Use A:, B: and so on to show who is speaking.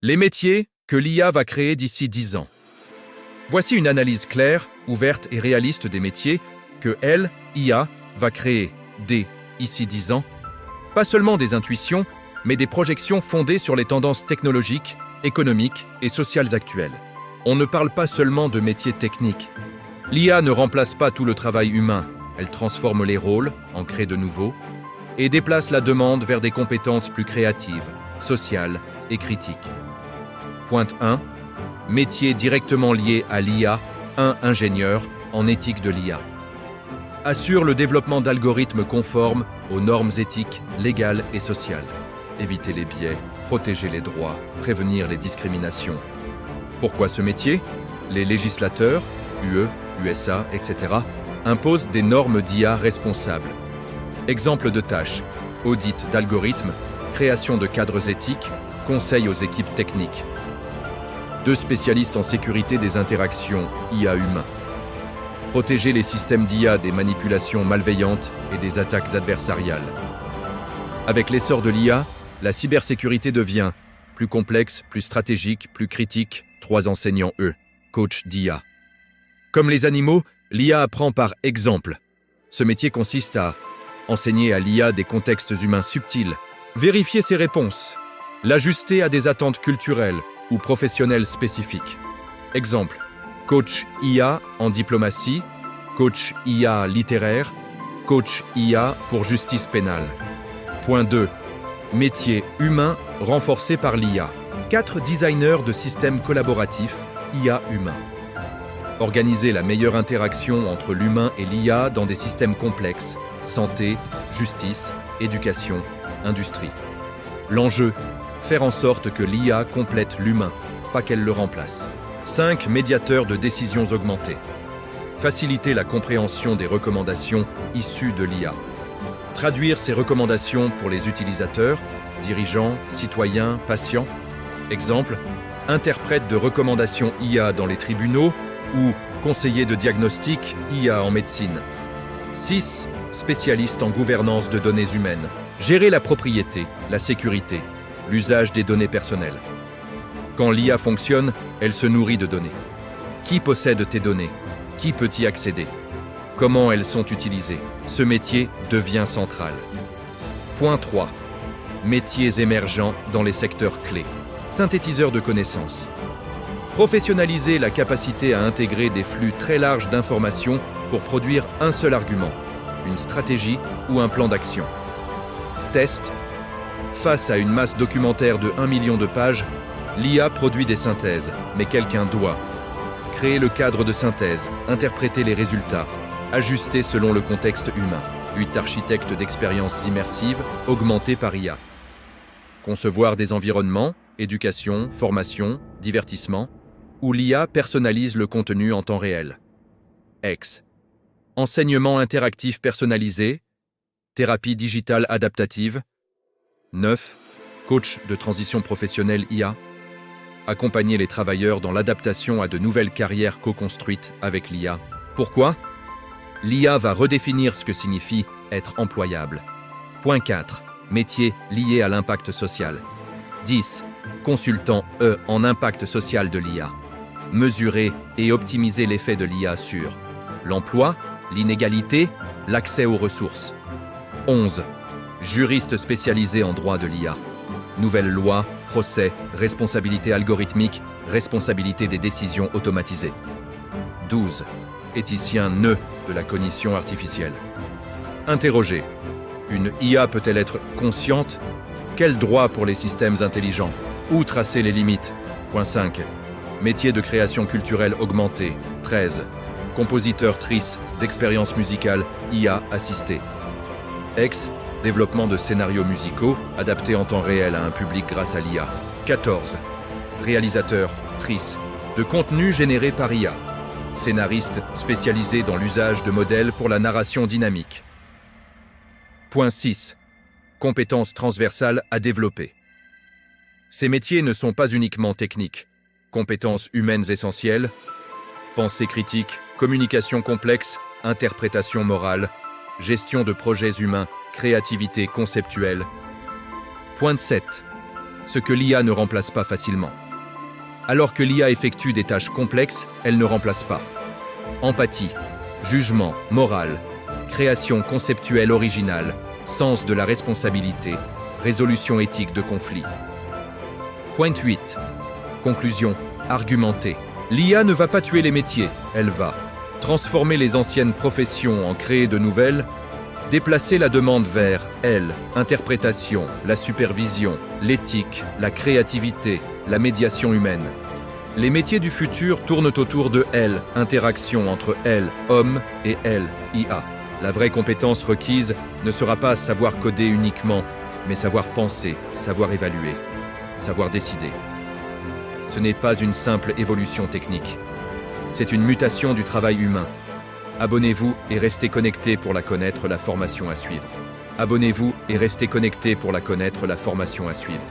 A: Les métiers que l'IA va créer d'ici 10 ans. Voici une analyse claire, ouverte et réaliste des métiers que elle, IA, va créer d'ici 10 ans. Pas seulement des intuitions, mais des projections fondées sur les tendances technologiques, économiques et sociales actuelles. On ne parle pas seulement de métiers techniques. L'IA ne remplace pas tout le travail humain, elle transforme les rôles, en crée de nouveaux, et déplace la demande vers des compétences plus créatives, sociales et critiques. Point 1. Métier directement lié à l'IA, ingénieur en éthique de l'IA. Assure le développement d'algorithmes conformes aux normes éthiques, légales et sociales. Éviter les biais, protéger les droits, prévenir les discriminations. Pourquoi ce métier? Les législateurs, UE, USA, etc., imposent des normes d'IA responsables. Exemple de tâches, audit d'algorithmes, création de cadres éthiques, conseil aux équipes techniques. 2 spécialistes en sécurité des interactions IA-humains. Protéger les systèmes d'IA des manipulations malveillantes et des attaques adversariales. Avec l'essor de l'IA, la cybersécurité devient plus complexe, plus stratégique, plus critique. 3 enseignants, coach d'IA. Comme les animaux, l'IA apprend par exemple. Ce métier consiste à enseigner à l'IA des contextes humains subtils, vérifier ses réponses, l'ajuster à des attentes culturelles ou professionnelles spécifiques. Exemple, coach IA en diplomatie, coach IA littéraire, coach IA pour justice pénale. Point 2. Métier humain renforcé par l'IA. 4 designers de systèmes collaboratifs IA humain. Organiser la meilleure interaction entre l'humain et l'IA dans des systèmes complexes, santé, justice, éducation, industrie. L'enjeu, faire en sorte que l'IA complète l'humain, pas qu'elle le remplace. 5 médiateurs de décisions augmentées. Faciliter la compréhension des recommandations issues de l'IA. Traduire ces recommandations pour les utilisateurs, dirigeants, citoyens, patients. Exemple, interprète de recommandations IA dans les tribunaux ou conseiller de diagnostic IA en médecine. 6. Spécialiste en gouvernance de données humaines. Gérer la propriété, la sécurité, l'usage des données personnelles. Quand l'IA fonctionne, elle se nourrit de données. Qui possède tes données? Qui peut y accéder? Comment elles sont utilisées? Ce métier devient central. Point 3. Métiers émergents dans les secteurs clés. Synthétiseur de connaissances. Professionnaliser la capacité à intégrer des flux très larges d'informations pour produire un seul argument, une stratégie ou un plan d'action. Test. Face à une masse documentaire de 1 million de pages, l'IA produit des synthèses, mais quelqu'un doit créer le cadre de synthèse, interpréter les résultats, ajuster selon le contexte humain. 8 architectes d'expériences immersives augmentées par IA. Concevoir des environnements, éducation, formation, divertissement, où l'IA personnalise le contenu en temps réel. X. Enseignement interactif personnalisé, thérapie digitale adaptative. 9. Coach de transition professionnelle IA. Accompagner les travailleurs dans l'adaptation à de nouvelles carrières co-construites avec l'IA. Pourquoi? L'IA va redéfinir ce que signifie être employable. Point 4. Métiers liés à l'impact social. 10. Consultant en impact social de l'IA. Mesurer et optimiser l'effet de l'IA sur l'emploi, l'inégalité, l'accès aux ressources. 11. Juriste spécialisé en droit de l'IA. Nouvelles lois, procès, responsabilité algorithmique, responsabilité des décisions automatisées. 12. Éthicien de la cognition artificielle. Interroger. Une IA peut-elle être consciente? Quels droits pour les systèmes intelligents? Où tracer les limites? Point 5. Métier de création culturelle augmentée. 13. Compositeur-trice d'expériences musicales IA assistée. X. Développement de scénarios musicaux adaptés en temps réel à un public grâce à l'IA. 14. Réalisateur-trice de contenu généré par IA. Scénariste spécialisé dans l'usage de modèles pour la narration dynamique. Point 6. Compétences transversales à développer. Ces métiers ne sont pas uniquement techniques. Compétences humaines essentielles, pensée critique, communication complexe, interprétation morale, gestion de projets humains, créativité conceptuelle. Point 7. ce que l'IA ne remplace pas facilement. Alors que l'IA effectue des tâches complexes, elle ne remplace pas. Empathie, jugement, morale, création conceptuelle originale, sens de la responsabilité, résolution éthique de conflits. Point 8. Conclusion, argumenter. L'IA ne va pas tuer les métiers, elle va transformer les anciennes professions en créer de nouvelles, déplacer la demande vers elle, interprétation, la supervision, l'éthique, la créativité, la médiation humaine. Les métiers du futur tournent autour de elle, interaction entre elle, homme, et elle, IA. La vraie compétence requise ne sera pas savoir coder uniquement, mais savoir penser, savoir évaluer, savoir décider. Ce n'est pas une simple évolution technique. C'est une mutation du travail humain. Abonnez-vous et restez connectés pour la connaître, la formation à suivre. Abonnez-vous et restez connectés pour la connaître, la formation à suivre.